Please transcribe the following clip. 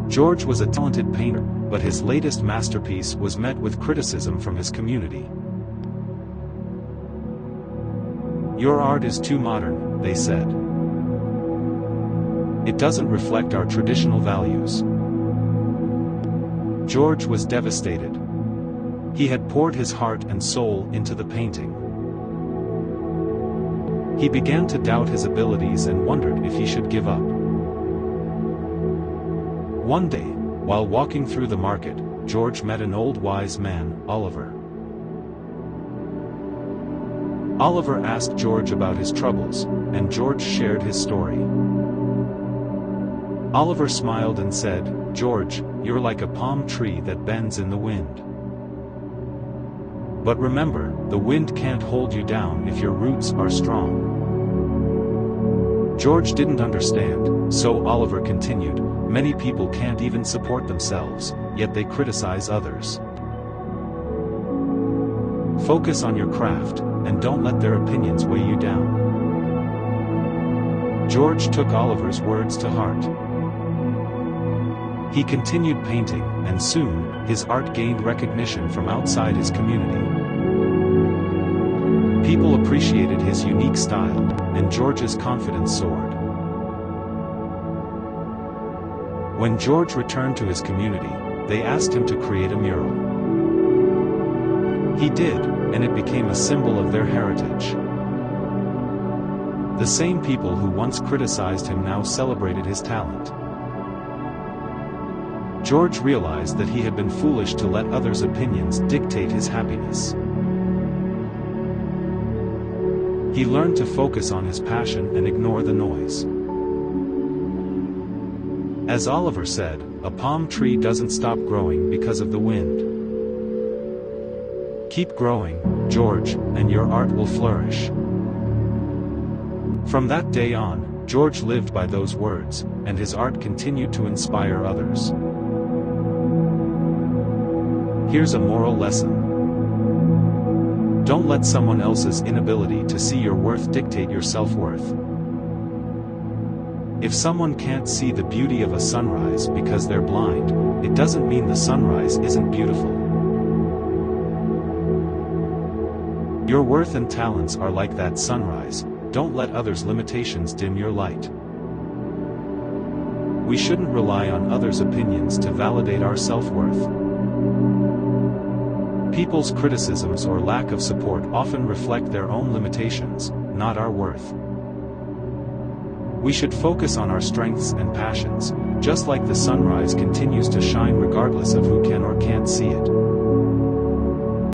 George was a talented painter, but his latest masterpiece was met with criticism from his community. "Your art is too modern," they said. "It doesn't reflect our traditional values." George was devastated. He had poured his heart and soul into the painting. He began to doubt his abilities and wondered if he should give up. One day, while walking through the market, George met an old wise man, Oliver. Oliver asked George about his troubles, and George shared his story. Oliver smiled and said, "George, you're like a palm tree that bends in the wind. But remember, the wind can't hold you down if your roots are strong." George didn't understand, so Oliver continued, "Many people can't even support themselves, yet they criticize others. Focus on your craft, and don't let their opinions weigh you down." George took Oliver's words to heart. He continued painting, and soon, his art gained recognition from outside his community. People appreciated his unique style, and George's confidence soared. When George returned to his community, they asked him to create a mural. He did, and it became a symbol of their heritage. The same people who once criticized him now celebrated his talent. George realized that he had been foolish to let others' opinions dictate his happiness. He learned to focus on his passion and ignore the noise. As Oliver said, a palm tree doesn't stop growing because of the wind. Keep growing, George, and your art will flourish. From that day on, George lived by those words, and his art continued to inspire others. Here's a moral lesson. Don't let someone else's inability to see your worth dictate your self-worth. If someone can't see the beauty of a sunrise because they're blind, it doesn't mean the sunrise isn't beautiful. Your worth and talents are like that sunrise. Don't let others' limitations dim your light. We shouldn't rely on others' opinions to validate our self-worth. People's criticisms or lack of support often reflect their own limitations, not our worth. We should focus on our strengths and passions, just like the sunrise continues to shine regardless of who can or can't see it.